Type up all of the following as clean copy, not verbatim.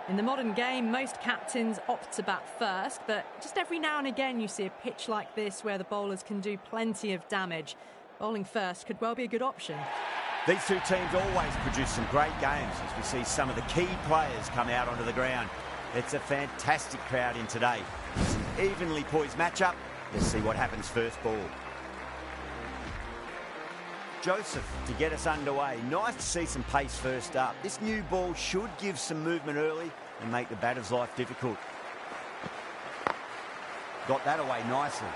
In the modern game, most captains opt to bat first, but just every now and again you see a pitch like this where the bowlers can do plenty of damage. Bowling first could well be a good option. These two teams always produce some great games as we see some of the key players come out onto the ground. It's a fantastic crowd in today. It's an evenly poised matchup. Let's see what happens first ball. Joseph to get us underway. Nice to see some pace first up. This new ball should give some movement early and make the batter's life difficult. Got that away nicely.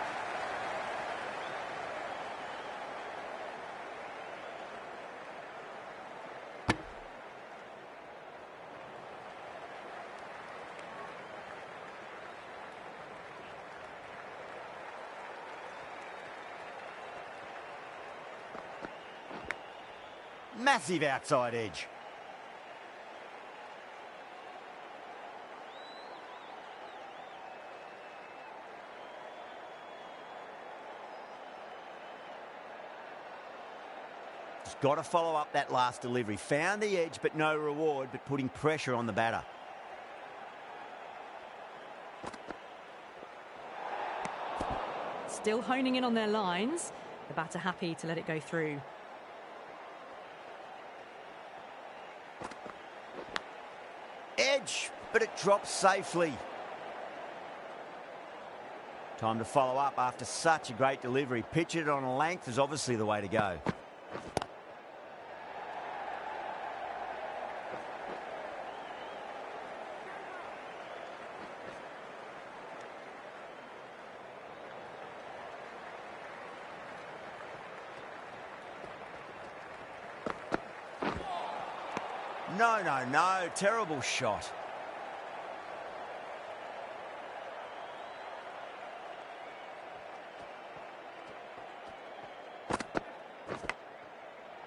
Massive outside edge. Just got to follow up that last delivery. Found the edge, but no reward, but putting pressure on the batter. Still honing in on their lines. The batter happy to let it go through. Edge, but it drops safely. Time to follow up after such a great delivery. Pitch it on a length is obviously the way to go. No. Terrible shot.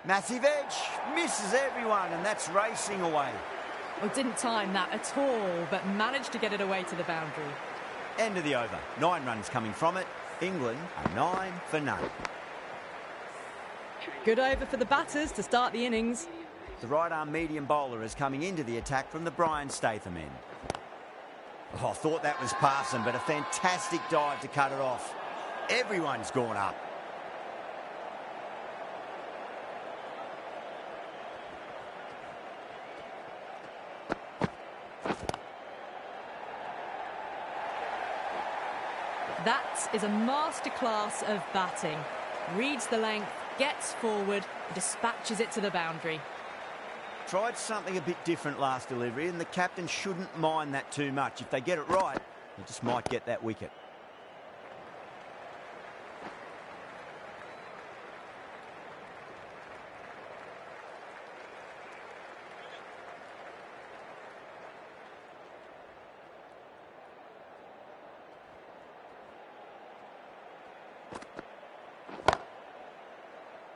Massive edge. Misses everyone, and that's racing away. Well, didn't time that at all, but managed to get it away to the boundary. End of the over. 9 runs coming from it. England are 9 for none. Good over for the batters to start the innings. The right-arm medium bowler is coming into the attack from the Brian Statham end. Oh, I thought that was passing, but a fantastic dive to cut it off. Everyone's gone up. That is a masterclass of batting. Reads the length, gets forward, dispatches it to the boundary. Tried something a bit different last delivery, and the captain shouldn't mind that too much. If they get it right, they just might get that wicket.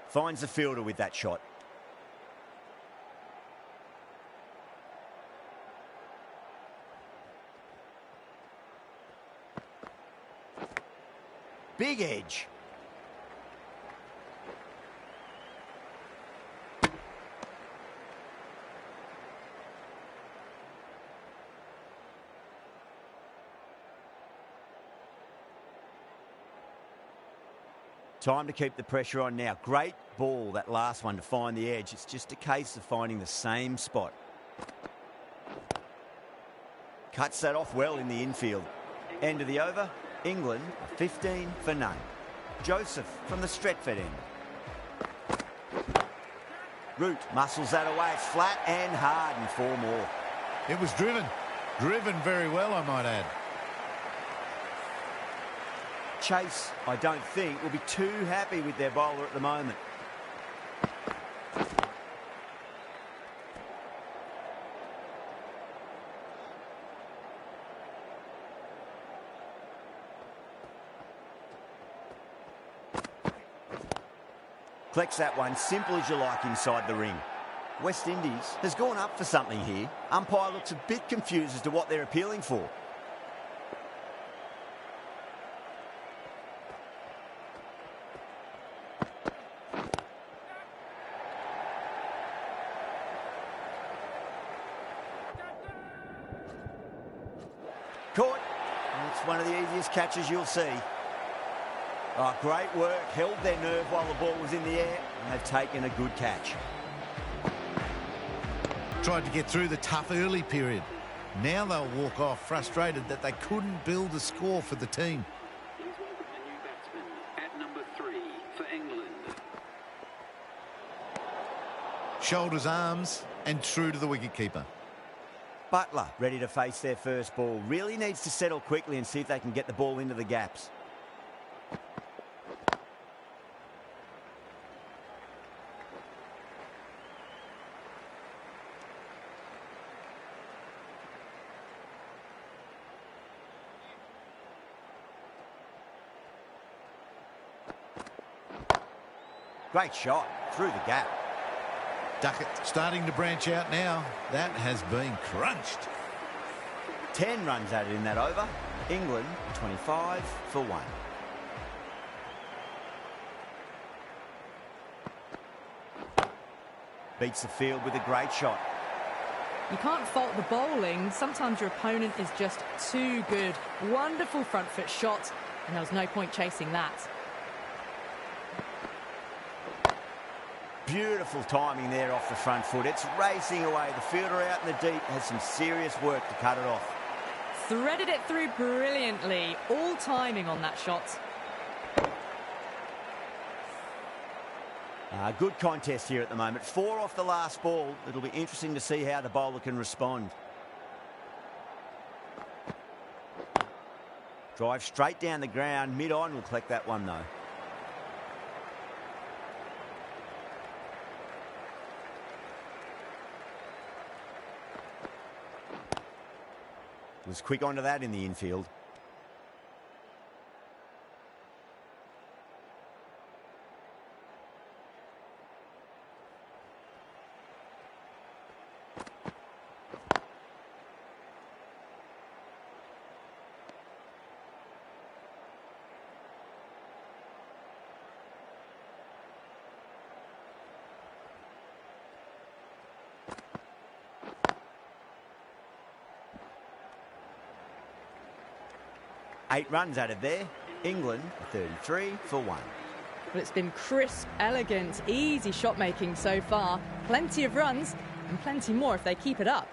Finds the fielder with that shot. Big edge. Time to keep the pressure on now. Great ball, that last one, to find the edge. It's just a case of finding the same spot. Cuts that off well in the infield. End of the over. England are 15 for none. Joseph from the Stretford end. Root muscles that away. It's flat and hard, and 4 more. It was driven very well, I might add. Chase, I don't think, will be too happy with their bowler at the moment. Collects that one, simple as you like, inside the ring. West Indies has gone up for something here. Umpire looks a bit confused as to what they're appealing for. Caught. It's one of the easiest catches you'll see. Oh, great work. Held their nerve while the ball was in the air, and they've taken a good catch. Tried to get through the tough early period. Now they'll walk off frustrated that they couldn't build a score for the team. Here's welcome the new batsman at number 3 for England. Shoulders, arms, and true to the wicketkeeper. Butler ready to face their first ball. Really needs to settle quickly and see if they can get the ball into the gaps. Great shot through the gap. Duckett starting to branch out now. That has been crunched. 10 runs added in that over. England 25 for 1. Beats the field with a great shot. You can't fault the bowling. Sometimes your opponent is just too good. Wonderful front foot shot, and there was no point chasing that. Beautiful timing there off the front foot. It's racing away. The fielder out in the deep has some serious work to cut it off. Threaded it through brilliantly. All timing on that shot. Good contest here at the moment. 4 off the last ball. It'll be interesting to see how the bowler can respond. Drive straight down the ground. Mid-on will collect that one though. Was quick onto that in the infield. Eight runs added there. England 33 for 1. But it's been crisp, elegant, easy shot making so far. Plenty of runs and plenty more if they keep it up.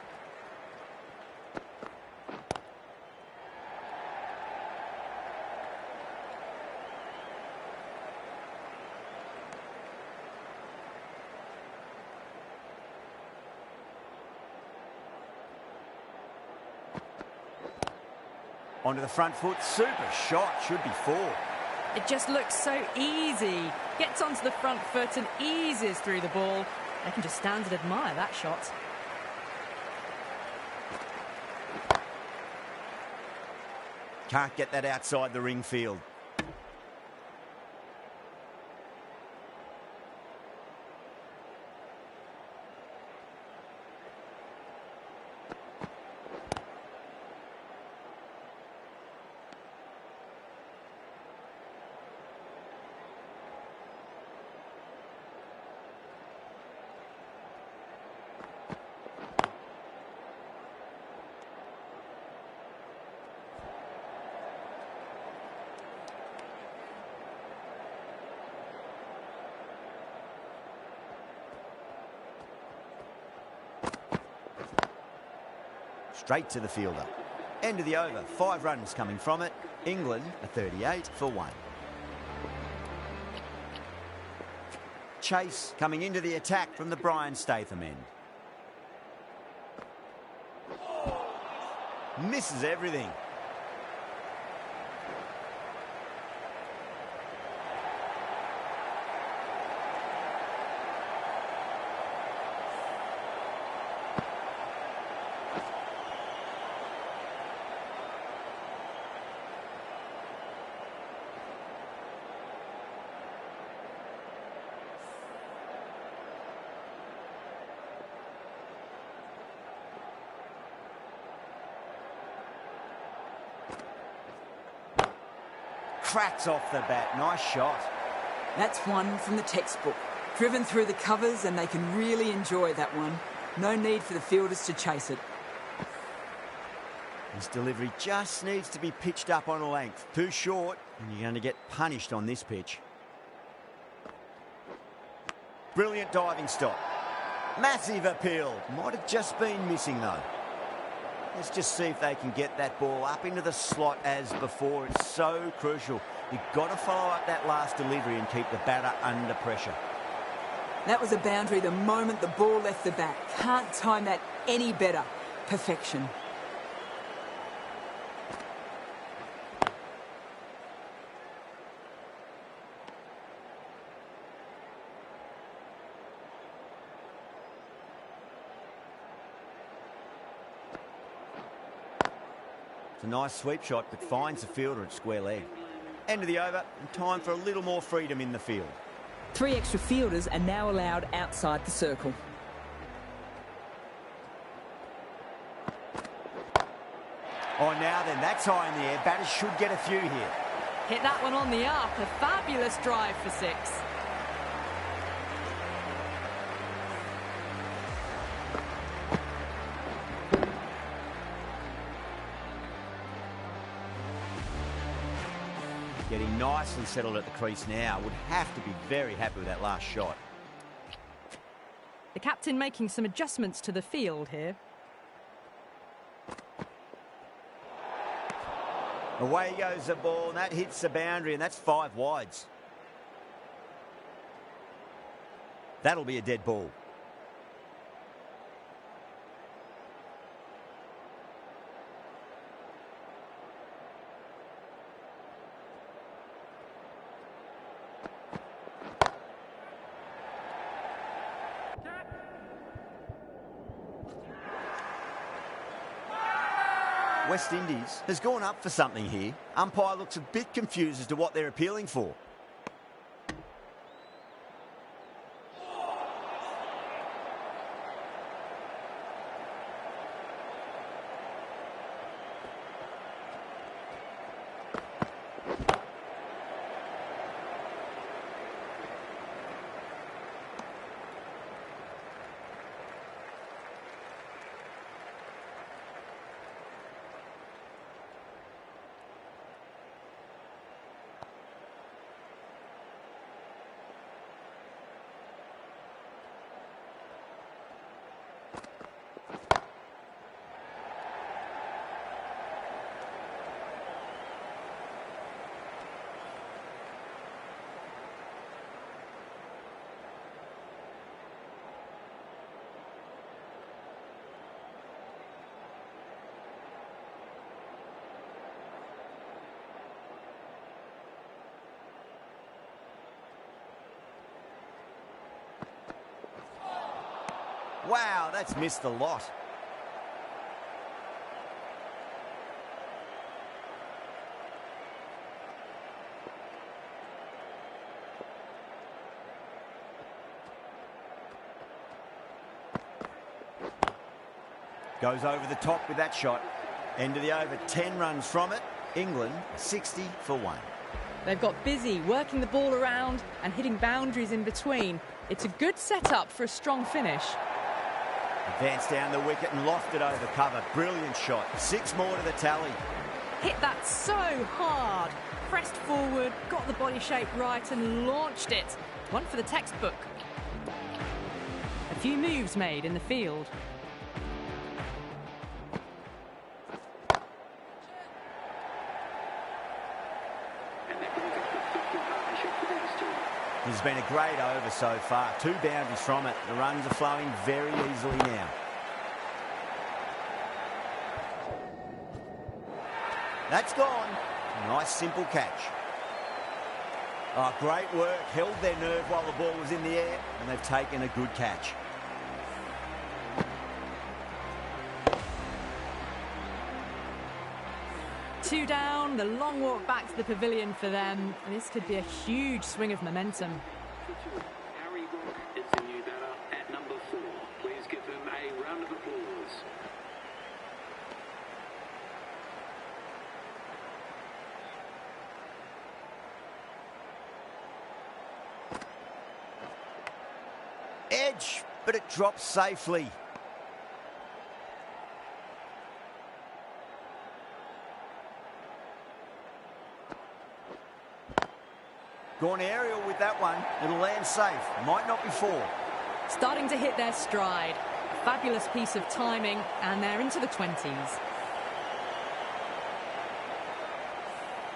Onto the front foot. Super shot. Should be 4. It just looks so easy. Gets onto the front foot and eases through the ball. They can just stand and admire that shot. Can't get that outside the ring field. Straight to the fielder. End of the over. 5 runs coming from it. England are 38 for 1. Chase coming into the attack from the Brian Statham end. Misses everything. Cracks off the bat. Nice shot. That's one from the textbook. Driven through the covers and they can really enjoy that one. No need for the fielders to chase it. This delivery just needs to be pitched up on a length. Too short, and you're going to get punished on this pitch. Brilliant diving stop. Massive appeal. Might have just been missing, though. Let's just see if they can get that ball up into the slot as before. It's so crucial. You've got to follow up that last delivery and keep the batter under pressure. That was a boundary the moment the ball left the bat. Can't time that any better. Perfection. It's a nice sweep shot, but finds the fielder at square leg. End of the over, and time for a little more freedom in the field. 3 extra fielders are now allowed outside the circle. Oh, now then, that's high in the air. Batters should get a few here. Hit that one on the arc. A fabulous drive for 6. Getting nicely settled at the crease now. Would have to be very happy with that last shot. The captain making some adjustments to the field here. Away goes the ball, and that hits the boundary, and that's 5 wides. That'll be a dead ball. West Indies has gone up for something here. Umpire looks a bit confused as to what they're appealing for. Wow, that's missed a lot. Goes over the top with that shot. End of the over, 10 runs from it. England 60 for 1. They've got busy working the ball around and hitting boundaries in between. It's a good setup for a strong finish. Advanced down the wicket and lofted over cover. Brilliant shot. 6 more to the tally. Hit that so hard. Pressed forward, got the body shape right and launched it. One for the textbook. A few moves made in the field. It's been a great over so far. 2 boundaries from it. The runs are flowing very easily now. That's gone. Nice simple catch. Oh, great work. Held their nerve while the ball was in the air, and they've taken a good catch. Two down, the long walk back to the pavilion for them. This could be a huge swing of momentum. Harry Rock is the new batter at number 4. Please give him a round of applause. Edge, but it drops safely. Gone aerial with that one. It'll land safe. Might not be four. Starting to hit their stride. Fabulous piece of timing, and they're into the 20s.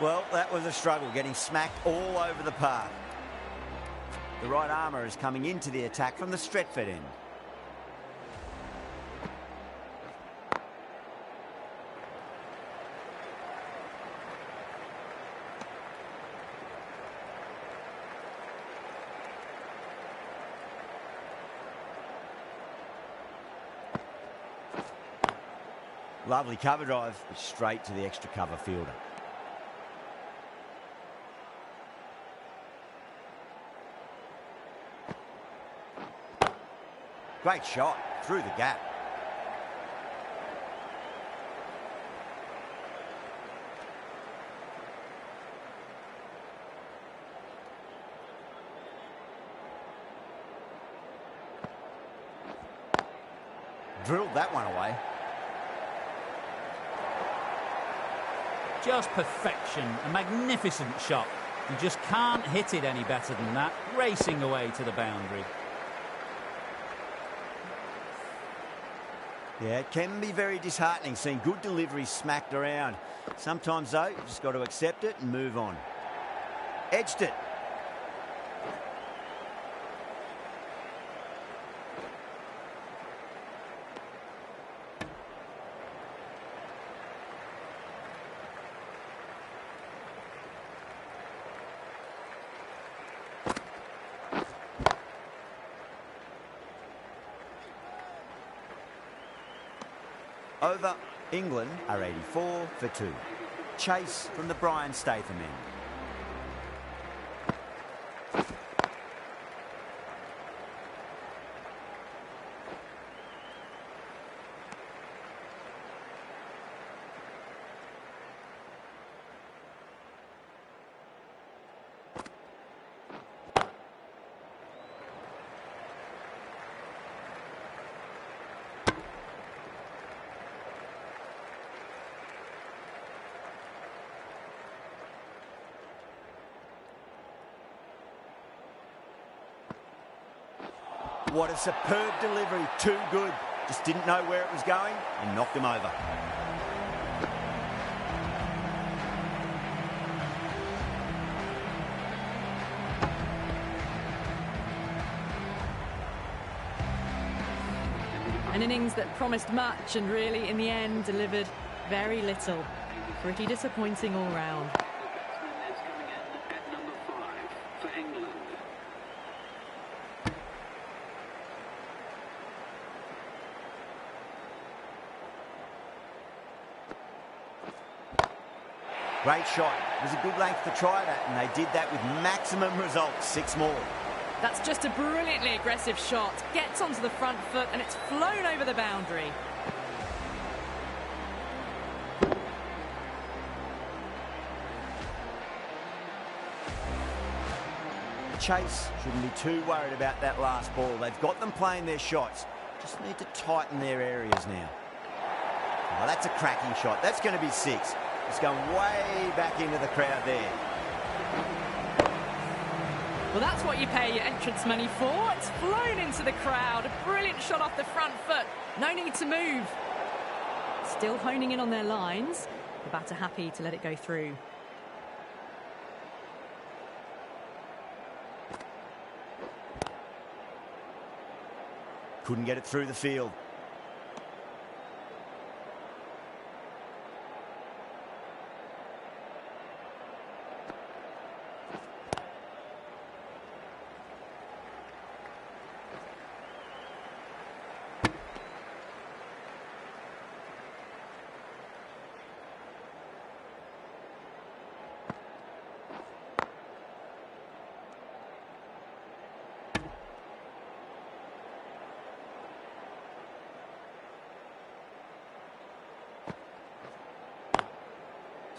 Well, that was a struggle, getting smacked all over the park. The right armour is coming into the attack from the Stretford end. Lovely cover drive, straight to the extra cover fielder. Great shot through the gap. Drilled that one away. Just perfection, a magnificent shot. You just can't hit it any better than that, racing away to the boundary. Yeah, it can be very disheartening seeing good deliveries smacked around. Sometimes, though, you've just got to accept it and move on. Edged it. Over, England are 84 for 2. Chase from the Brian Statham end. What a superb delivery, too good. Just didn't know where it was going and knocked him over. An innings that promised much and really, in the end, delivered very little. Pretty disappointing all round. The batsman is coming in at number 5 for England. Great shot. It was a good length to try that, and they did that with maximum results. 6 more. That's just a brilliantly aggressive shot. Gets onto the front foot and it's flown over the boundary. Chase shouldn't be too worried about that last ball. They've got them playing their shots. Just need to tighten their areas now. Oh, that's a cracking shot. That's going to be 6. It's going way back into the crowd there. Well, that's what you pay your entrance money for. It's flown into the crowd. A brilliant shot off the front foot. No need to move. Still honing in on their lines. The batter happy to let it go through. Couldn't get it through the field.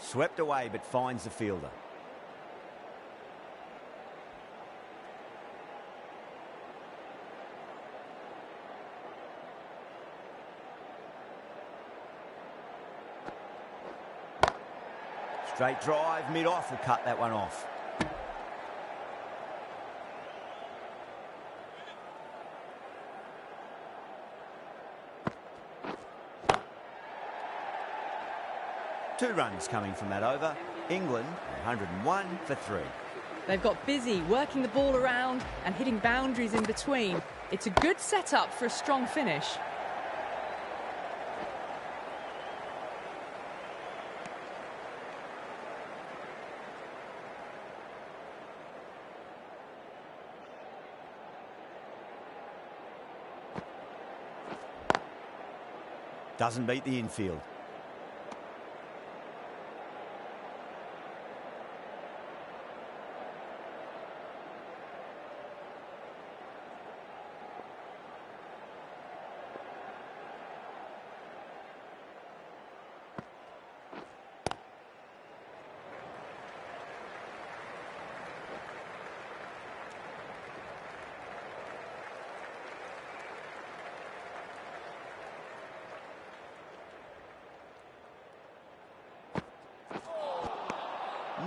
Swept away, but finds the fielder. Straight drive, mid-off, will cut that one off. 2 runs coming from that over. England 101 for 3. They've got busy working the ball around and hitting boundaries in between. It's a good setup for a strong finish. Doesn't beat the infield.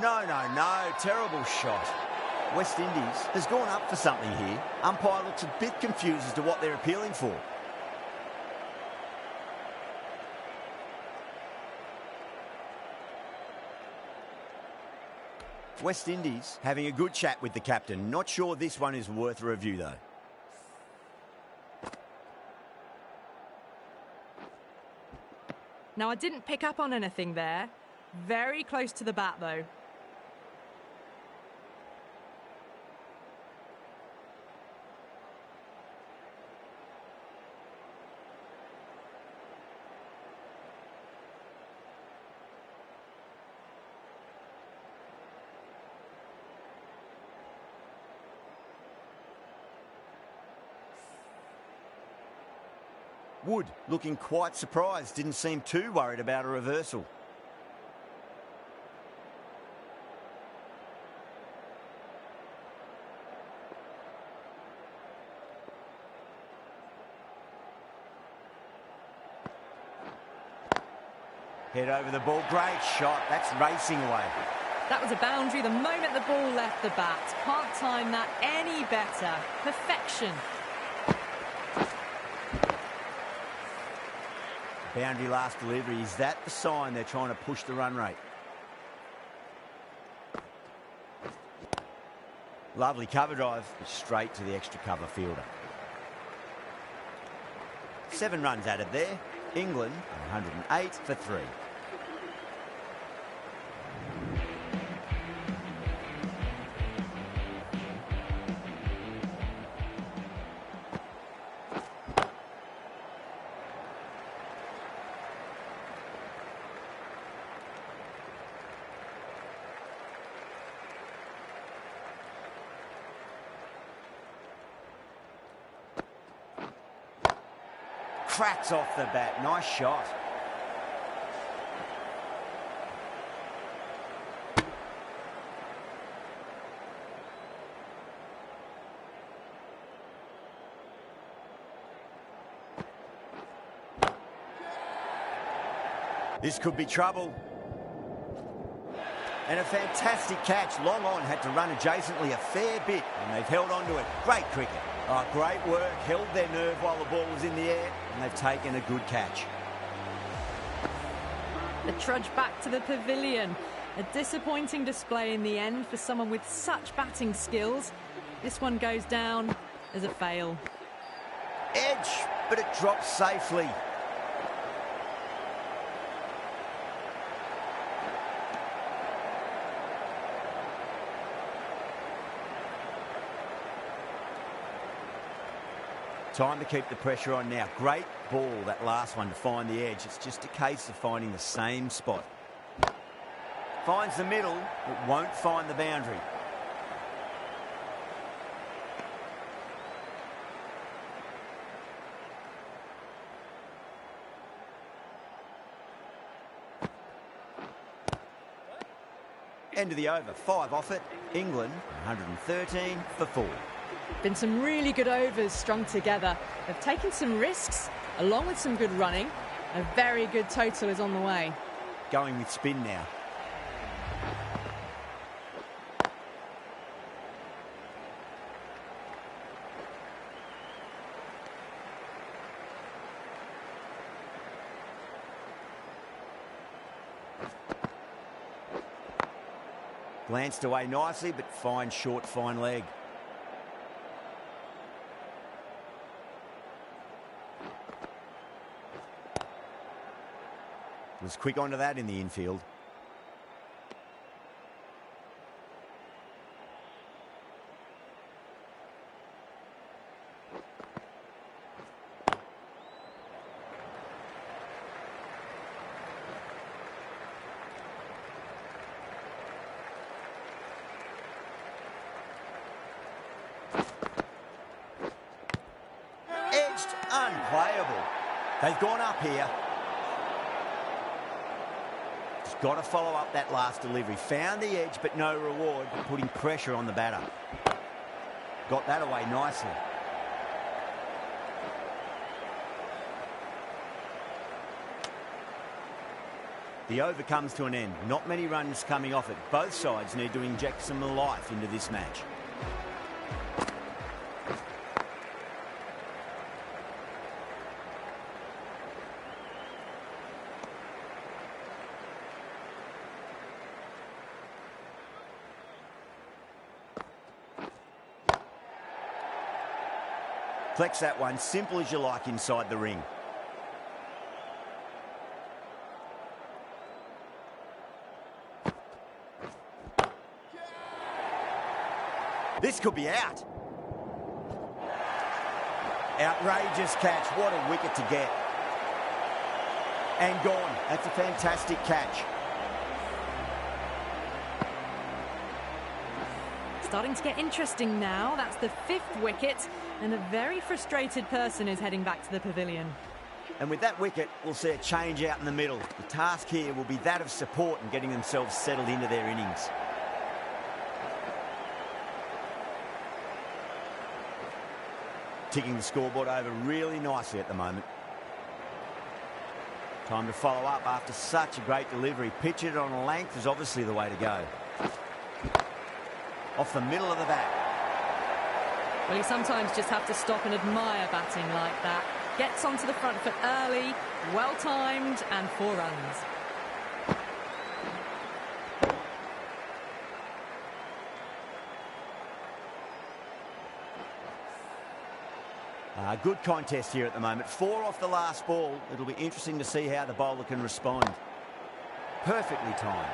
No. Terrible shot. West Indies has gone up for something here. Umpire looks a bit confused as to what they're appealing for. West Indies having a good chat with the captain. Not sure this one is worth a review, though. Now, I didn't pick up on anything there. Very close to the bat, though. Wood looking quite surprised. Didn't seem too worried about a reversal. Head over the ball. Great shot. That's racing away. That was a boundary the moment the ball left the bat. Can't time that any better. Perfection. Boundary last delivery. Is that the sign they're trying to push the run rate? Lovely cover drive, straight to the extra cover fielder. 7 runs added there. England 108 for 3. Cracks off the bat. Nice shot. This could be trouble. And a fantastic catch. Long on had to run adjacently a fair bit, and they've held on to it. Great cricket. Oh, great work. Held their nerve while the ball was in the air, and they've taken a good catch. The trudge back to the pavilion. A disappointing display in the end for someone with such batting skills. This one goes down as a fail. Edge, but it drops safely. Time to keep the pressure on now. Great ball, that last one, to find the edge. It's just a case of finding the same spot. Finds the middle, but won't find the boundary. End of the over, 5 off it. England 113 for 4. Been some really good overs strung together. They've taken some risks, along with some good running. A very good total is on the way. Going with spin now. Glanced away nicely, but fine short, fine leg. Was quick onto that in the infield. Edged, unplayable. They've gone up here. Just got to follow up that last delivery. Found the edge, but no reward, putting pressure on the batter. Got that away nicely. The over comes to an end. Not many runs coming off it. Both sides need to inject some life into this match. Flex that one, simple as you like inside the ring. This could be out. Outrageous catch. What a wicket to get. And gone. That's a fantastic catch. Starting to get interesting now. That's the 5th wicket, and a very frustrated person is heading back to the pavilion. And with that wicket, we'll see a change out in the middle. The task here will be that of support and getting themselves settled into their innings. Ticking the scoreboard over really nicely at the moment. Time to follow up after such a great delivery. Pitch it on a length is obviously the way to go. Off the middle of the bat. Well, you sometimes just have to stop and admire batting like that. Gets onto the front foot early, well-timed, and 4 runs. Good contest here at the moment. 4 off the last ball. It'll be interesting to see how the bowler can respond. Perfectly timed.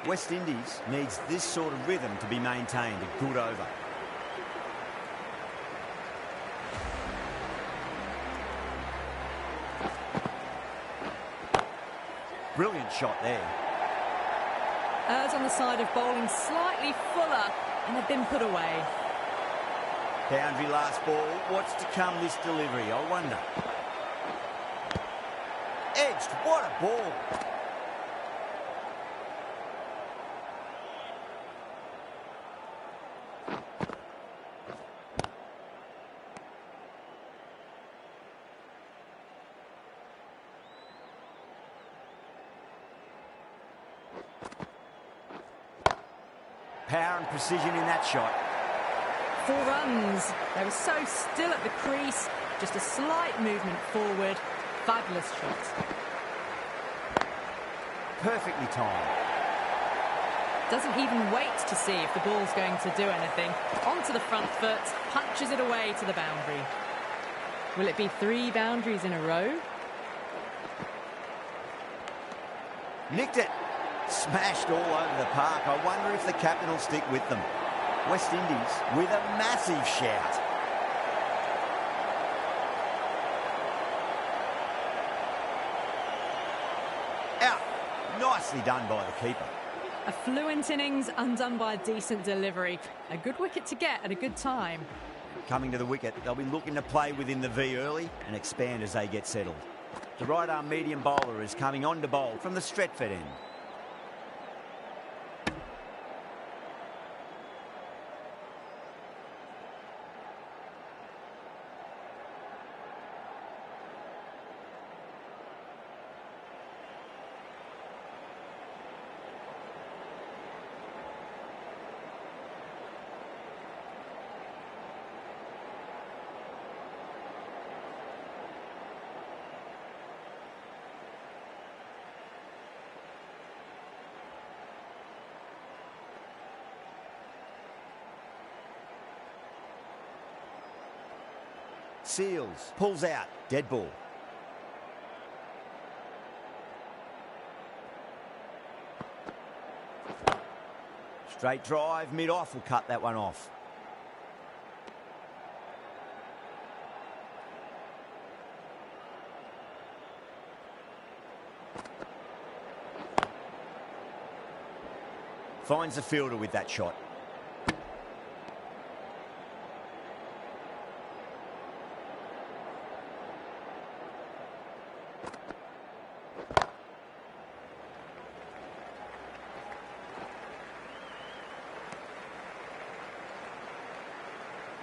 West Indies needs this sort of rhythm to be maintained. A good over. Brilliant shot there. Errs on the side of bowling slightly fuller, and have been put away. Boundary last ball. What's to come this delivery, I wonder. Edged. What a ball. Power and precision in that shot. 4 runs. They were so still at the crease. Just a slight movement forward. Fabulous shot. Perfectly timed. Doesn't even wait to see if the ball's going to do anything. Onto the front foot, punches it away to the boundary. Will it be 3 boundaries in a row? Nicked it. Smashed all over the park. I wonder if the captain will stick with them. West Indies with a massive shout. Out. Nicely done by the keeper. A fluent innings undone by a decent delivery. A good wicket to get at a good time. Coming to the wicket, they'll be looking to play within the V early and expand as they get settled. The right-arm medium bowler is coming on to bowl from the Stretford end. Seals, pulls out, dead ball. Straight drive, mid-off will cut that one off. Finds the fielder with that shot.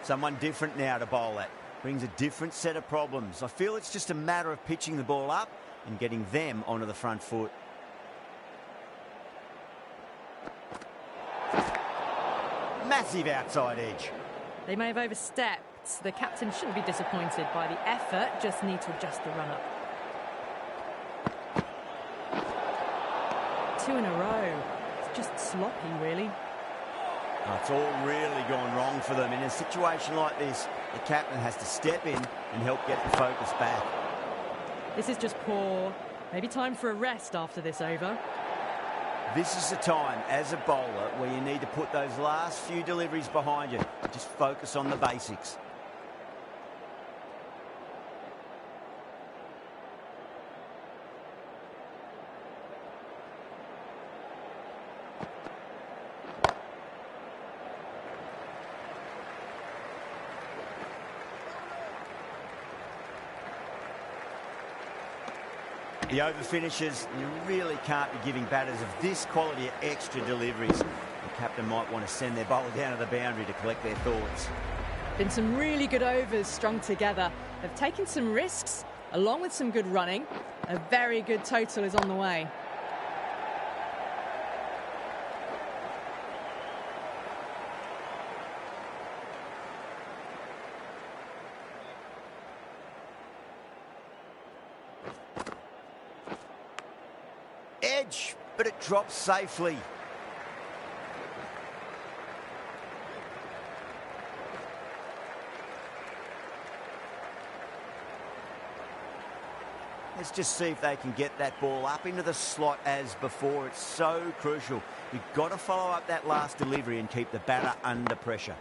Someone different now to bowl at. Brings a different set of problems. I feel it's just a matter of pitching the ball up and getting them onto the front foot. Massive outside edge. They may have overstepped. The captain shouldn't be disappointed by the effort, just need to adjust the run-up. 2 in a row. It's just sloppy, really. Oh, it's all really gone wrong for them. In a situation like this, the captain has to step in and help get the focus back. This is just poor. Maybe time for a rest after this over. This is the time, as a bowler, where you need to put those last few deliveries behind you. Just focus on the basics. The over finishes, you really can't be giving batters of this quality extra deliveries. The captain might want to send their bowler down to the boundary to collect their thoughts. Been some really good overs strung together. They've taken some risks, along with some good running. A very good total is on the way. Edge, but it drops safely. Let's just see if they can get that ball up into the slot as before. It's so crucial. You've got to follow up that last delivery and keep the batter under pressure.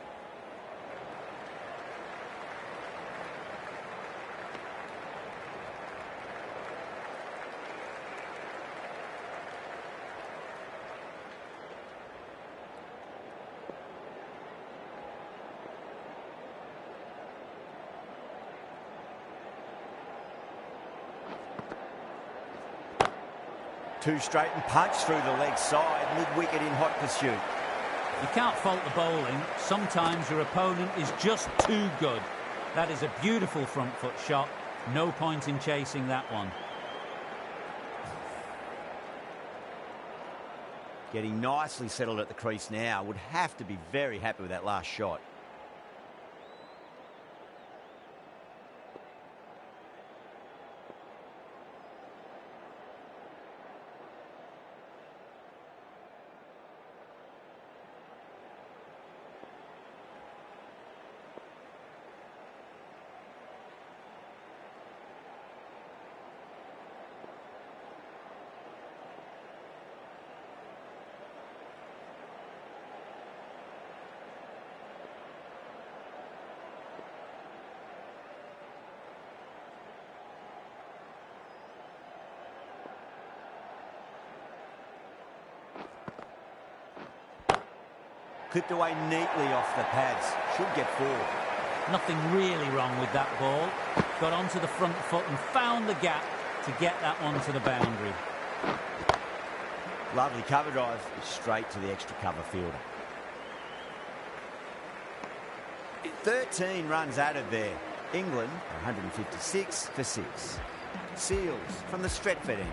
Two straight and punch through the leg side, mid-wicket in hot pursuit. You can't fault the bowling. Sometimes your opponent is just too good. That is a beautiful front foot shot. No point in chasing that one. Getting nicely settled at the crease now. Would have to be very happy with that last shot. Clipped away neatly off the pads. Should get 4. Nothing really wrong with that ball. Got onto the front foot and found the gap to get that one to the boundary. Lovely cover drive, straight to the extra cover fielder. 13 runs added there. England 156 for 6. Seals from the Stretford end.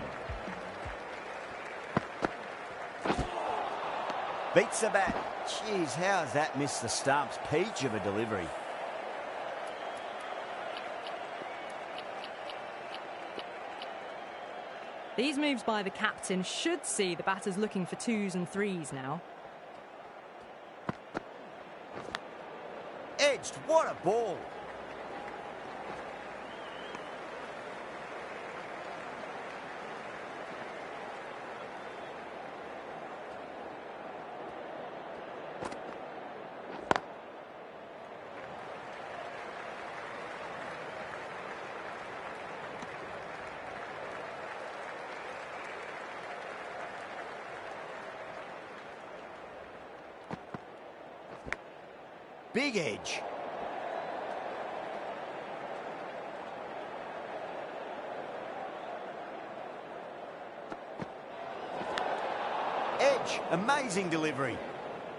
Beats the bat. Jeez, how has that missed the stumps? Peach of a delivery. These moves by the captain should see the batters looking for 2s and 3s now. Edged, what a ball. Big edge. Edge. Amazing delivery.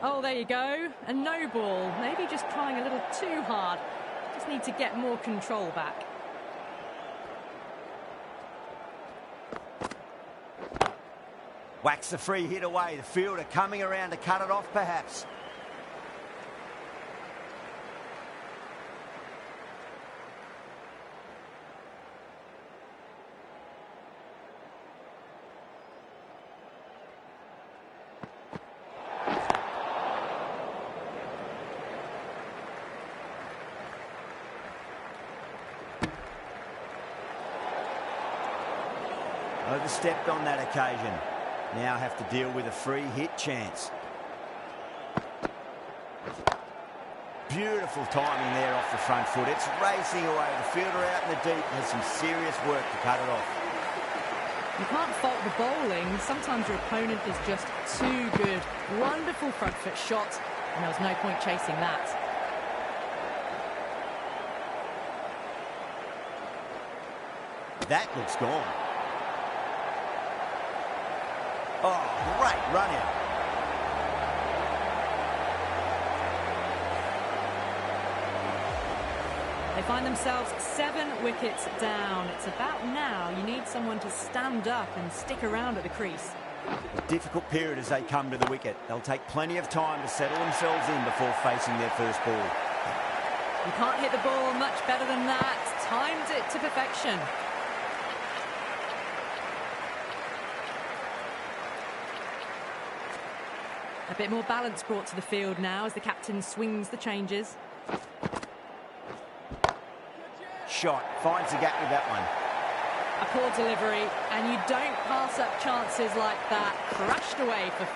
Oh, there you go. A no ball. Maybe just trying a little too hard. Just need to get more control back. Whacks the free hit away. The fielder coming around to cut it off, perhaps. Overstepped on that occasion. Now have to deal with a free hit chance. Beautiful timing there off the front foot. It's racing away. The fielder out in the deep has some serious work to cut it off. You can't fault the bowling. Sometimes your opponent is just too good. Wonderful front foot shot, and there was no point chasing that. That looks gone. Oh, great run out. They find themselves 7 wickets down. It's about now you need someone to stand up and stick around at the crease. A difficult period as they come to the wicket. They'll take plenty of time to settle themselves in before facing their first ball. You can't hit the ball much better than that. Timed it to perfection. A bit more balance brought to the field now as the captain swings the changes. Shot. Finds the gap with that one. A poor delivery, and you don't pass up chances like that. Crashed away for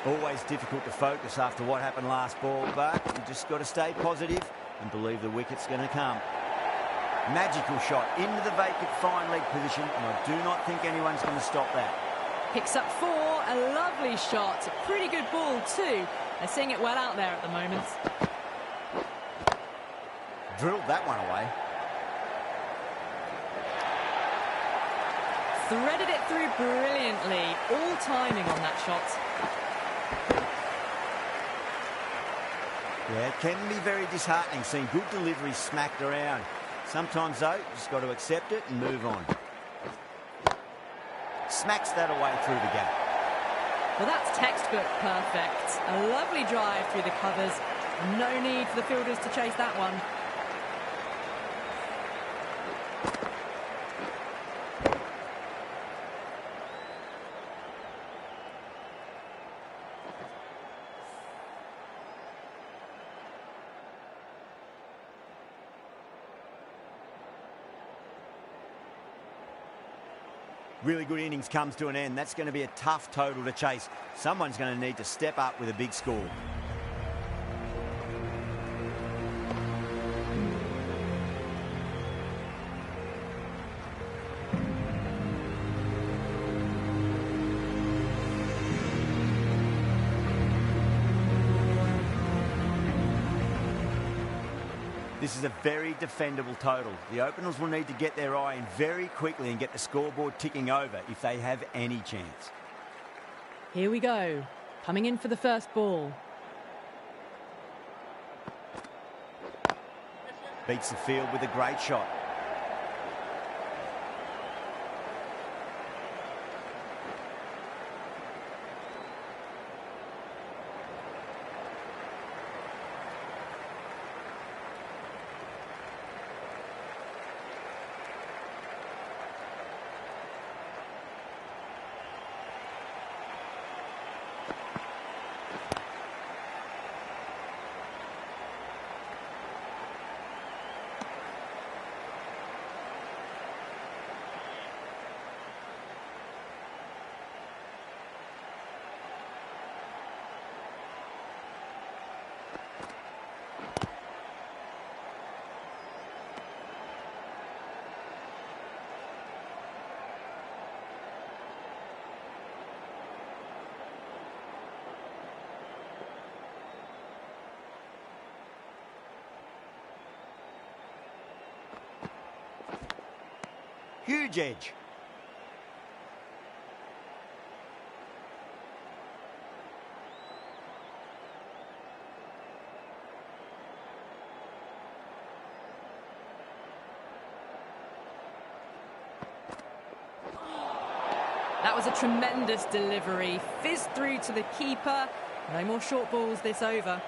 4. Always difficult to focus after what happened last ball, but you just got to stay positive and believe the wicket's going to come. Magical shot into the vacant fine leg position, and I do not think anyone's going to stop that. Picks up 4, a lovely shot. A pretty good ball too. They're seeing it well out there at the moment. Drilled that one away. Threaded it through brilliantly. All timing on that shot. Yeah, it can be very disheartening seeing good delivery smacked around. Sometimes, though, you just got to accept it and move on. Smacks that away through the gap. Well, that's textbook perfect. A lovely drive through the covers. No need for the fielders to chase that one. Really good innings comes to an end. That's going to be a tough total to chase. Someone's going to need to step up with a big score. This is a very defendable total. The openers will need to get their eye in very quickly and get the scoreboard ticking over if they have any chance. Here we go. Coming in for the first ball. Beats the field with a great shot. Huge edge. That was a tremendous delivery. Fizzed through to the keeper. No more short balls this over.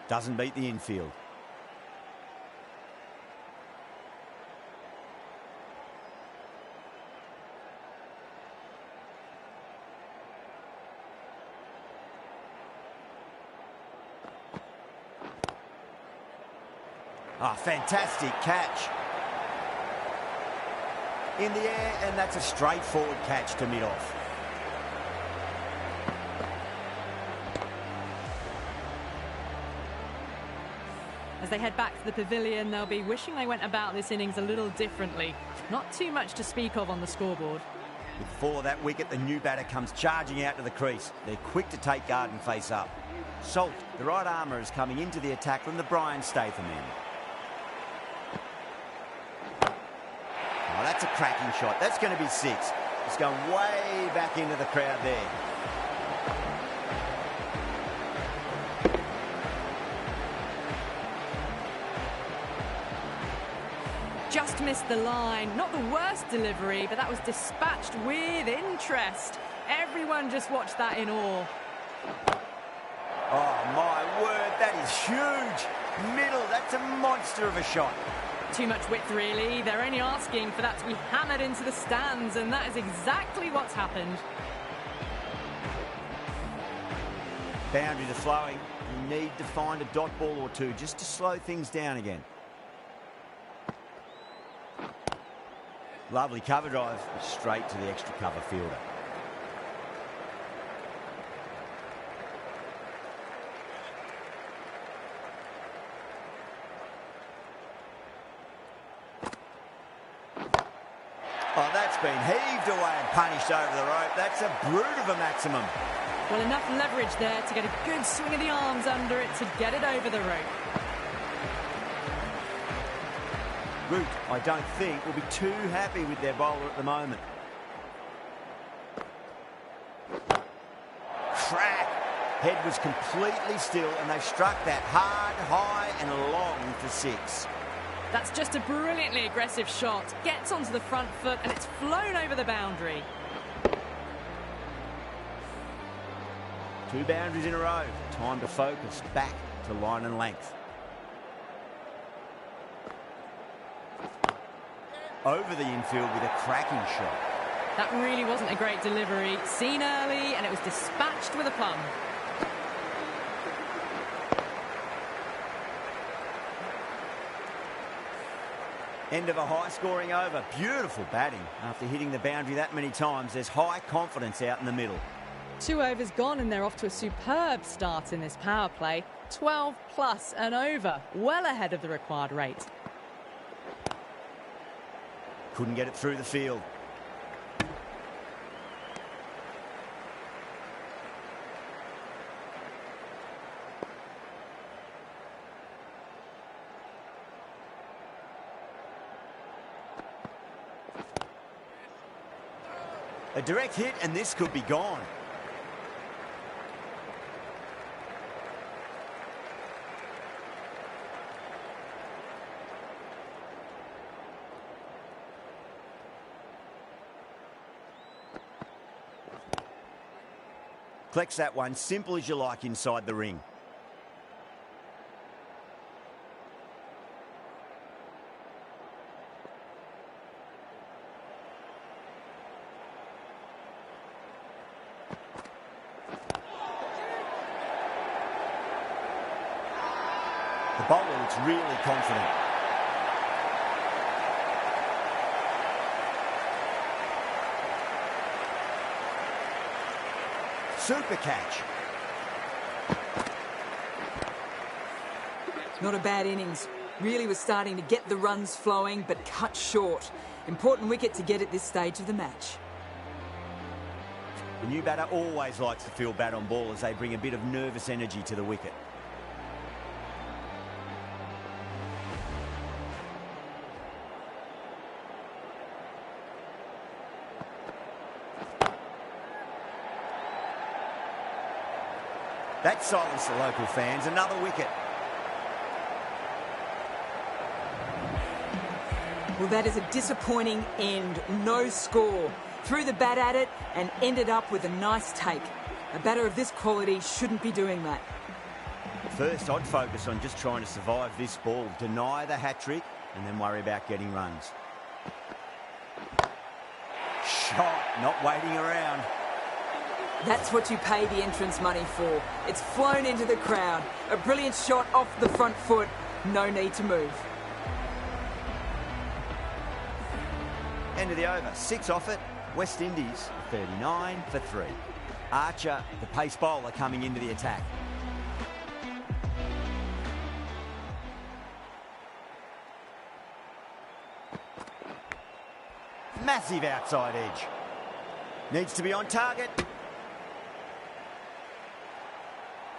Doesn't beat the infield. Ah, fantastic catch. In the air, and that's a straightforward catch to mid-off. As they head back to the pavilion, they'll be wishing they went about this innings a little differently. Not too much to speak of on the scoreboard. With 4 of that wicket, the new batter comes charging out to the crease. They're quick to take guard and face up. Salt, the right armour, is coming into the attack from the Brian Statham end. Oh, that's a cracking shot. That's going to be 6. It's going way back into the crowd there. Just missed the line. Not the worst delivery, but that was dispatched with interest. Everyone just watched that in awe. Oh, my word, that is huge. Middle, that's a monster of a shot. Too much width, really. They're only asking for that to be hammered into the stands, and that is exactly what's happened. Boundary to flowing. You need to find a dot ball or two just to slow things down again. Lovely cover drive, straight to the extra cover fielder. Oh, that's been heaved away and punished over the rope. That's a brute of a maximum. Well, enough leverage there to get a good swing of the arms under it to get it over the rope. Root, I don't think, will be too happy with their bowler at the moment. Crack! Head was completely still, and they've struck that hard, high and long for 6. That's just a brilliantly aggressive shot. Gets onto the front foot, and it's flown over the boundary. 2 boundaries in a row. Time to focus back to line and length. Over the infield with a cracking shot. That really wasn't a great delivery. Seen early, and it was dispatched with a plum. End of a high-scoring over. Beautiful batting. After hitting the boundary that many times, there's high confidence out in the middle. 2 overs gone, and they're off to a superb start in this power play. 12 plus and over, well ahead of the required rate. Couldn't get it through the field. A direct hit, and this could be gone. Collects that one, simple as you like, inside the ring. The bowler looks really confident. Super catch. Not a bad innings. Really was starting to get the runs flowing, but cut short. Important wicket to get at this stage of the match. The new batter always likes to feel bat on ball as they bring a bit of nervous energy to the wicket. That silenced the local fans. Another wicket. Well, that is a disappointing end. No score. Threw the bat at it and ended up with a nice take. A batter of this quality shouldn't be doing that. First, I'd focus on just trying to survive this ball, deny the hat-trick, and then worry about getting runs. Shot, not waiting around. That's what you pay the entrance money for. It's flown into the crowd. A brilliant shot off the front foot. No need to move. End of the over. 6 off it. West Indies 39 for 3. Archer, the pace bowler, coming into the attack. Massive outside edge. Needs to be on target.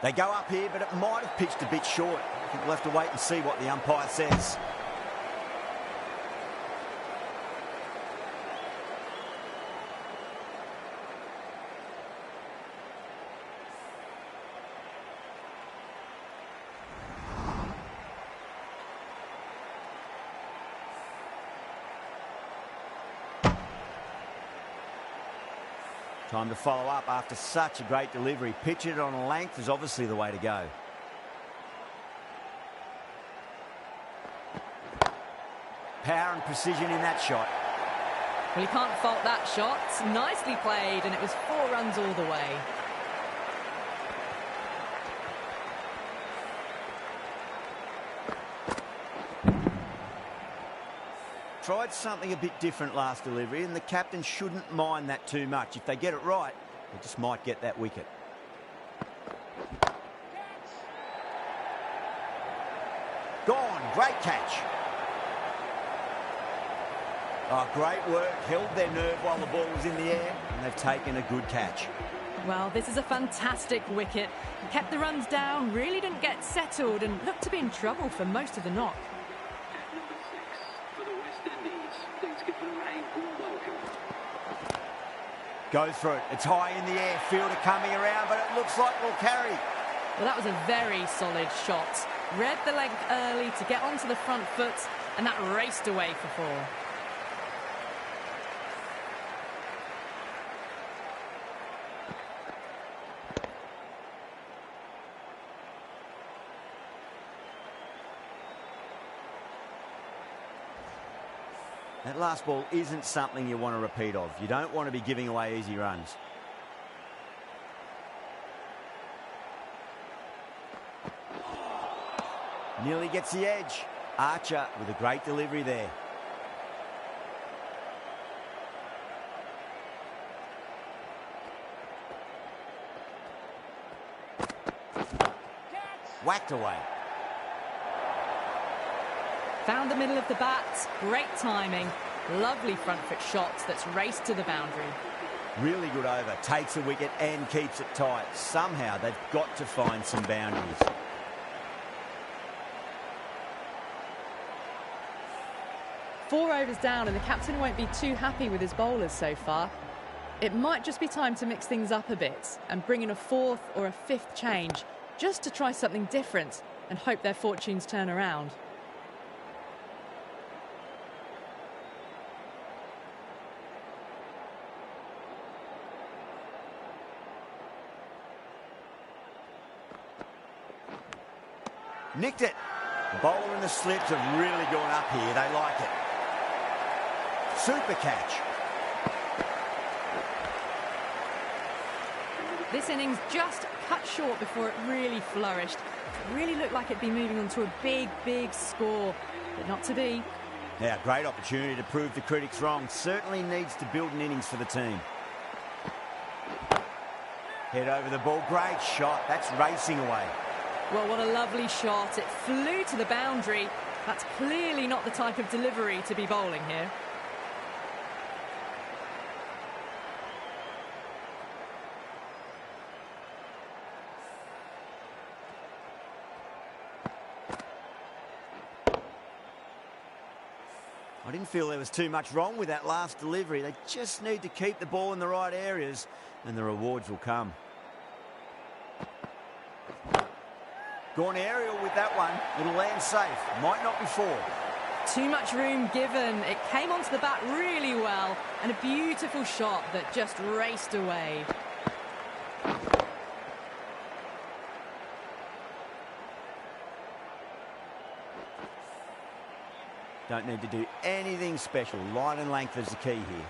They go up here, but it might have pitched a bit short. I think we'll have to wait and see what the umpire says. Time to follow up after such a great delivery. Pitch it on a length is obviously the way to go. Power and precision in that shot. Well, you can't fault that shot. Nicely played, and it was 4 runs all the way. Tried something a bit different last delivery, and the captain shouldn't mind that too much. If they get it right, they just might get that wicket. Gone. Great catch. Oh, great work. Held their nerve while the ball was in the air, and they've taken a good catch. Well, this is a fantastic wicket. Kept the runs down, really didn't get settled, and looked to be in trouble for most of the knock. Goes for it. It's high in the air. Fielder coming around, but it looks like we'll carry. Well, that was a very solid shot. Read the length early to get onto the front foot, and that raced away for 4. That last ball isn't something you want to repeat of. You don't want to be giving away easy runs. Nearly gets the edge. Archer with a great delivery there. Whacked away. Found the middle of the bat. Great timing. Lovely front foot shots that's raced to the boundary. Really good over. Takes a wicket and keeps it tight. Somehow they've got to find some boundaries. Four overs down, and the captain won't be too happy with his bowlers so far. It might just be time to mix things up a bit and bring in a 4th or a 5th change just to try something different and hope their fortunes turn around. Nicked it. The bowler and the slips have really gone up here. They like it. Super catch. This innings just cut short before it really flourished. It really looked like it'd be moving on to a big, big score, but not to be. Now, great opportunity to prove the critics wrong. Certainly needs to build an innings for the team. Head over the ball. Great shot. That's racing away. Well, what a lovely shot. It flew to the boundary. That's clearly not the type of delivery to be bowling here. I didn't feel there was too much wrong with that last delivery. They just need to keep the ball in the right areas and the rewards will come. Gone aerial with that one. It'll land safe. Might not be 4. Too much room given. It came onto the bat really well, and a beautiful shot that just raced away. Don't need to do anything special. Line and length is the key here.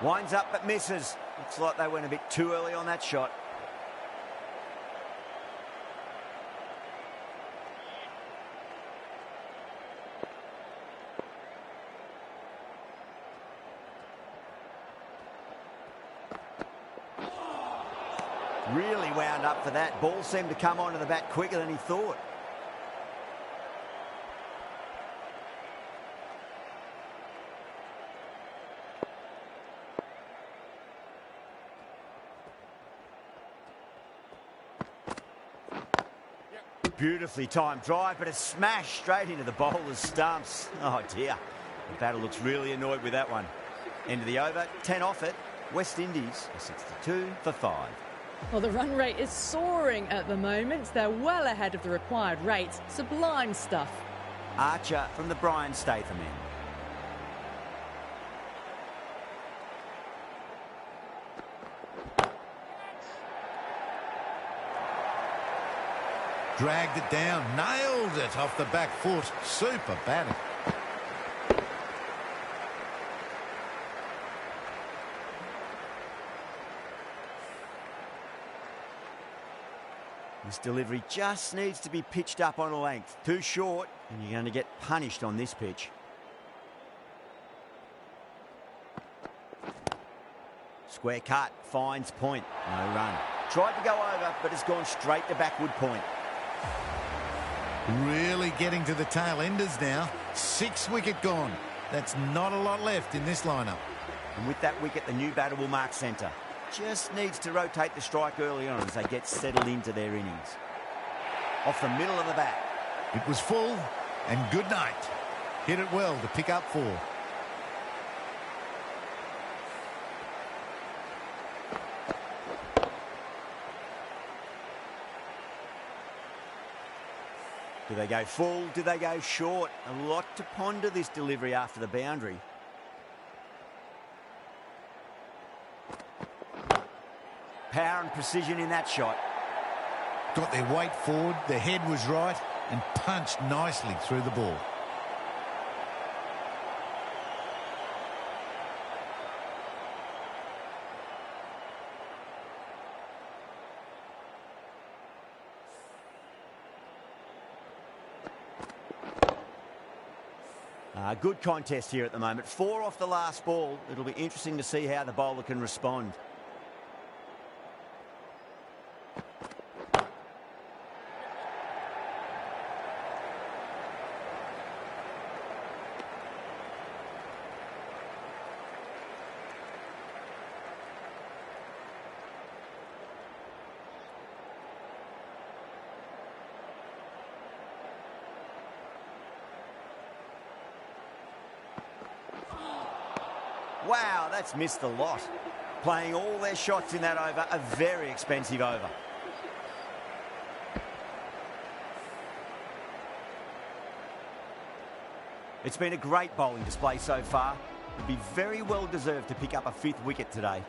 Winds up but misses. Looks like they went a bit too early on that shot. Really wound up for that. Ball seemed to come onto the bat quicker than he thought. Beautifully timed drive, but a smash straight into the bowler's stumps. Oh dear. The batter looks really annoyed with that one. End of the over, 10 off it. West Indies are 62 for 5. Well, the run rate is soaring at the moment. They're well ahead of the required rate. Sublime stuff. Archer from the Brian Statham end. Dragged it down, nailed it off the back foot. Super batting. This delivery just needs to be pitched up on a length. Too short, and you're going to get punished on this pitch. Square cut, finds point. No run. Tried to go over, but it's gone straight to backward point. Really getting to the tail enders now. 6 wicket gone. That's not a lot left in this lineup. And with that wicket, the new batter will mark centre. Just needs to rotate the strike early on as they get settled into their innings. Off the middle of the bat. It was full, and good night. Hit it well to pick up 4. Do they go full? Do they go short? A lot to ponder this delivery after the boundary. Power and precision in that shot. Got their weight forward, their head was right, and punched nicely through the ball. Good contest here at the moment. 4 off the last ball. It'll be interesting to see how the bowler can respond. Wow, that's missed the lot. Playing all their shots in that over, a very expensive over. It's been a great bowling display so far. It'd be very well deserved to pick up a 5th wicket today.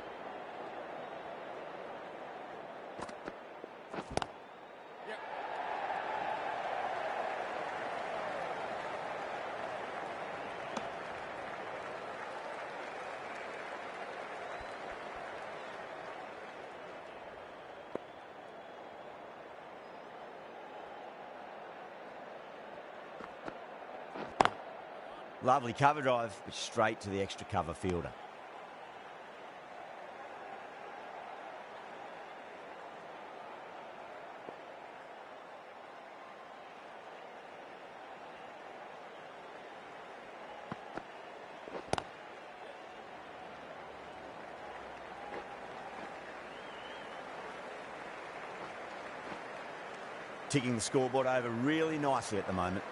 Lovely cover drive, but straight to the extra cover fielder. Ticking the scoreboard over really nicely at the moment.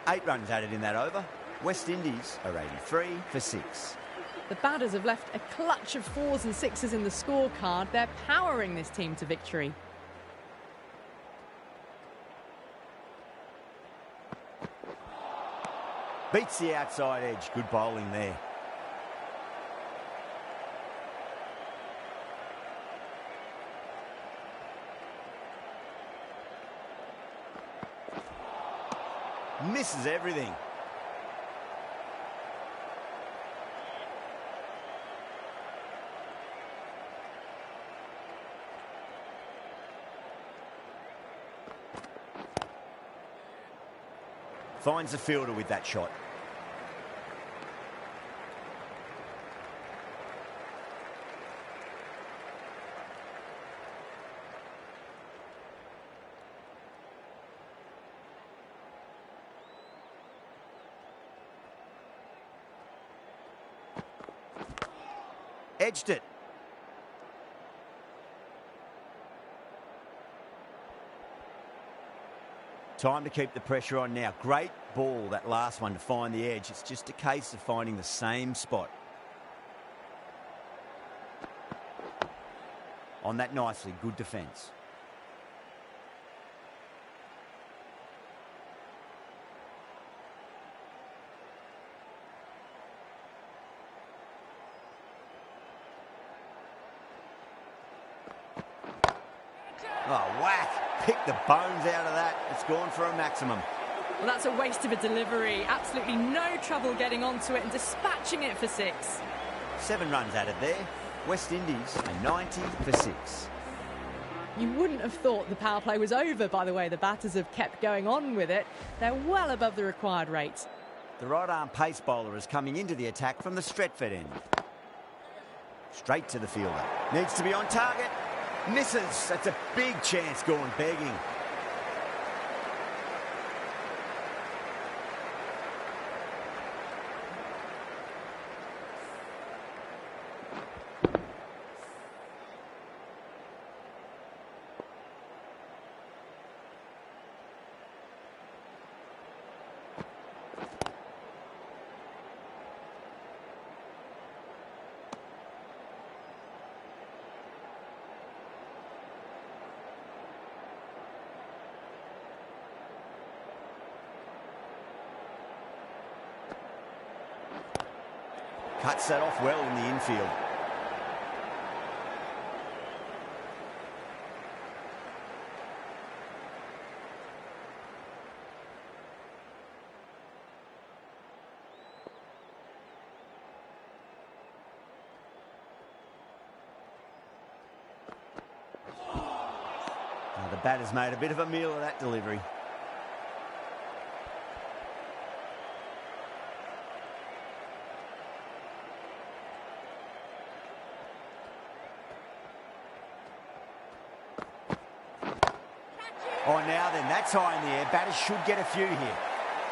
Eight runs added in that over. West Indies are 83 for 6. The batters have left a clutch of 4s and 6s in the scorecard. They're powering this team to victory. Beats the outside edge. Good bowling there. Misses everything. Finds the fielder with that shot. Edged it. Time to keep the pressure on now. Great ball, that last one, to find the edge. It's just a case of finding the same spot. On that nicely, good defence. Oh, whack. Pick the bones out of that. It's gone for a maximum. Well, that's a waste of a delivery. Absolutely no trouble getting onto it and dispatching it for 6. 7 runs added there. West Indies are 90 for 6. You wouldn't have thought the power play was over by the way the batters have kept going on with it. They're well above the required rate. The right-arm pace bowler is coming into the attack from the Stretford end. Straight to the fielder. Needs to be on target. Misses. That's a big chance gone begging. Cuts that off well in the infield. Now the batter's made a bit of a meal of that delivery. Oh, now then, that's high in the air. Batters should get a few here.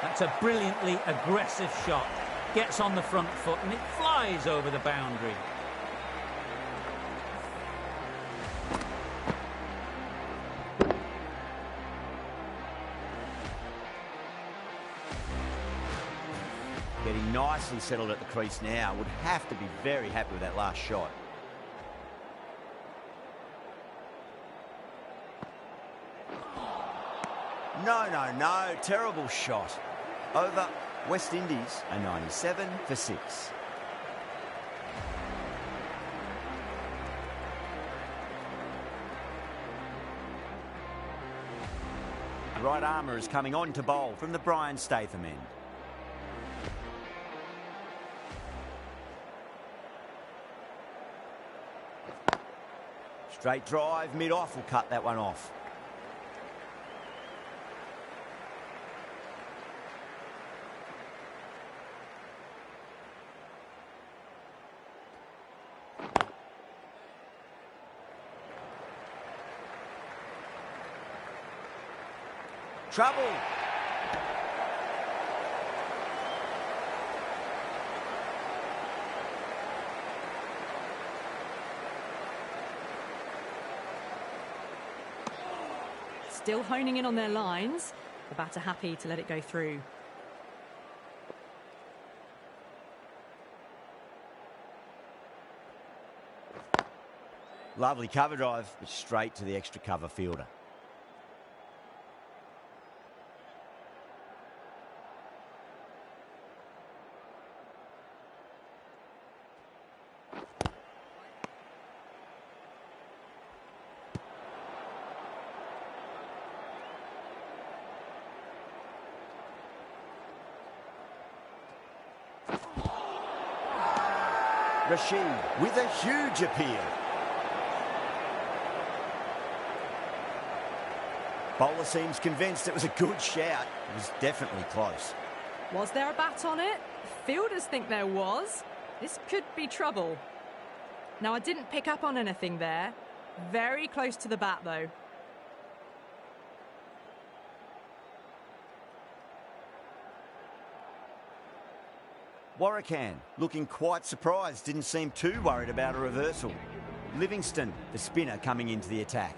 That's a brilliantly aggressive shot. Gets on the front foot and it flies over the boundary. Getting nicely settled at the crease now. Would have to be very happy with that last shot. No. Terrible shot. Over. West Indies are 97 for 6. The right armour is coming on to bowl from the Brian Statham end. Straight drive, mid-off will cut that one off. Trouble. Still honing in on their lines. The batter happy to let it go through. Lovely cover drive, but straight to the extra cover fielder. Rashid with a huge appeal. Bowler seems convinced it was a good shout. It was definitely close. Was there a bat on it? Fielders think there was. This could be trouble. Now, I didn't pick up on anything there. Very close to the bat, though. Warrican looking quite surprised, didn't seem too worried about a reversal. Livingston, the spinner, coming into the attack.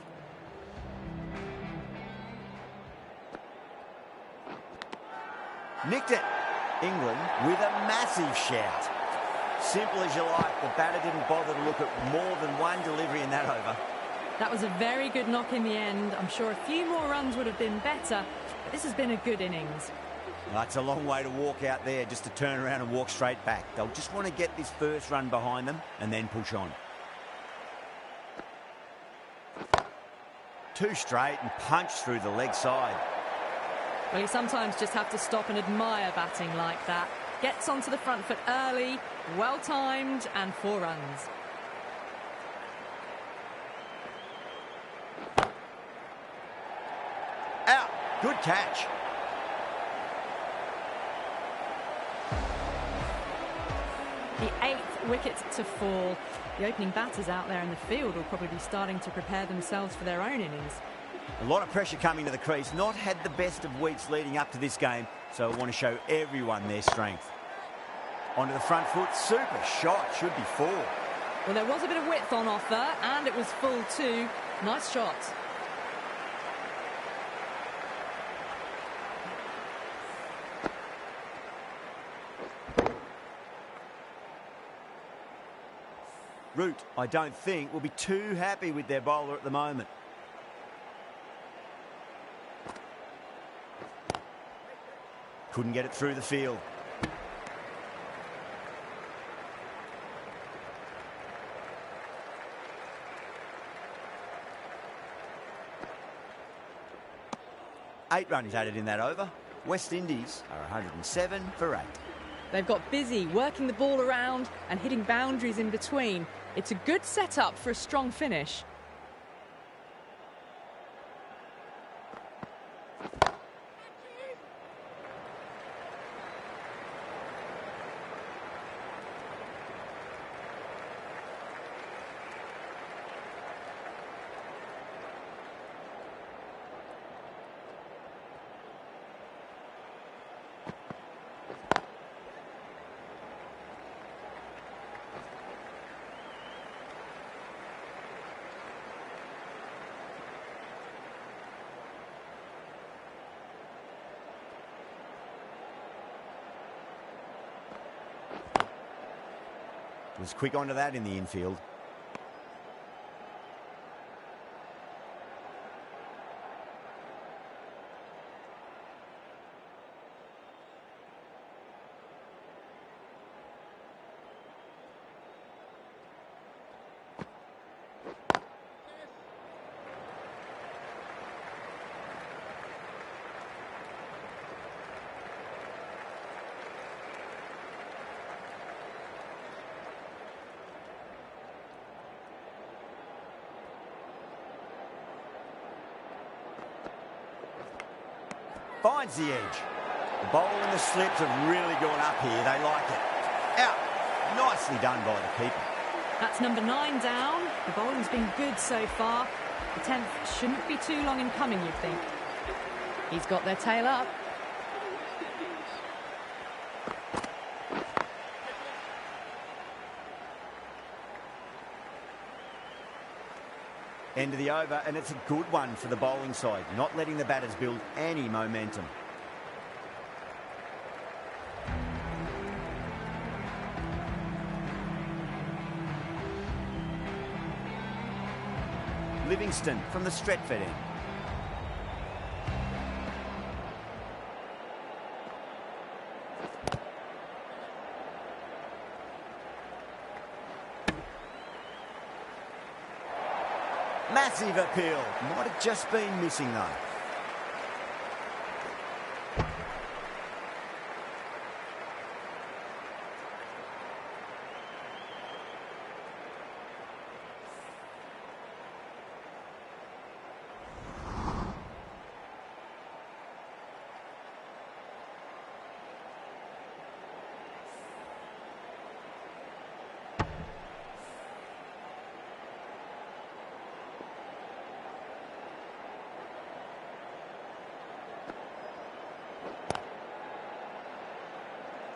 Nicked it. England with a massive shout. Simple as you like, the batter didn't bother to look at more than one delivery in that over. That was a very good knock in the end. I'm sure a few more runs would have been better, but this has been a good innings. Well, that's a long way to walk out there just to turn around and walk straight back. They'll just want to get this first run behind them and then push on. Two straight and punch through the leg side. Well, you sometimes just have to stop and admire batting like that. Gets onto the front foot early, well-timed, and 4 runs. Out. Good catch. The 8th wicket to fall. The opening batters out there in the field will probably be starting to prepare themselves for their own innings. A lot of pressure coming to the crease. Not had the best of weeks leading up to this game, so I want to show everyone their strength. Onto the front foot. Super shot. Should be 4. Well, there was a bit of width on offer, and it was full too. Nice shot. Root, I don't think, will be too happy with their bowler at the moment. Couldn't get it through the field. Eight runs added in that over. West Indies are 107 for 8. They've got busy working the ball around and hitting boundaries in between. It's a good setup for a strong finish. Was quick onto that in the infield. Finds the edge. The bowl and the slips have really gone up here. They like it. Out. Nicely done by the keeper. That's number 9 down. The bowling's been good so far. The 10th shouldn't be too long in coming, you'd think. He's got their tail up. End of the over, and it's a good one for the bowling side, not letting the batters build any momentum. Livingston from the Stretford end. Massive appeal. Might have just been missing though.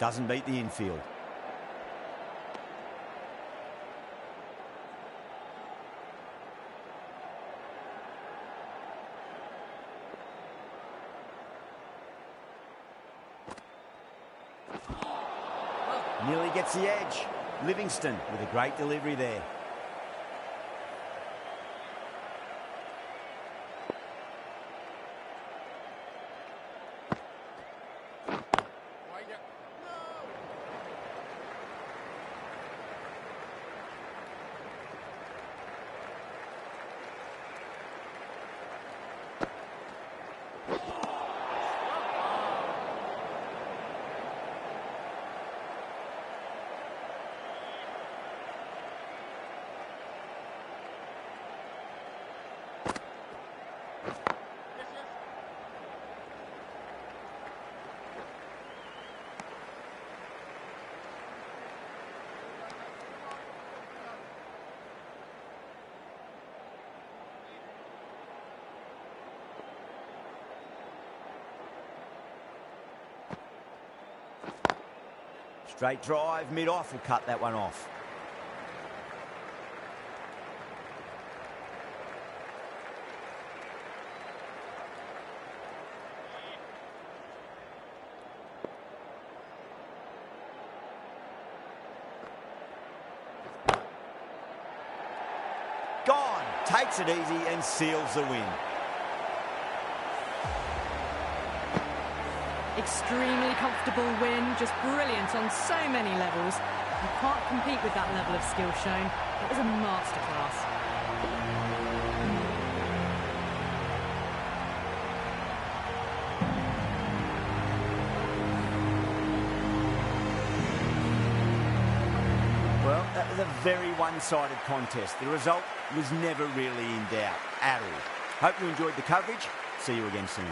Doesn't beat the infield. Nearly gets the edge. Livingston with a great delivery there. Straight drive, mid-off will cut that one off. Gone. Takes it easy and seals the win. Extremely comfortable win, just brilliant on so many levels. You can't compete with that level of skill shown. It was a masterclass. Well, that was a very one-sided contest. The result was never really in doubt at all. Hope you enjoyed the coverage. See you again soon.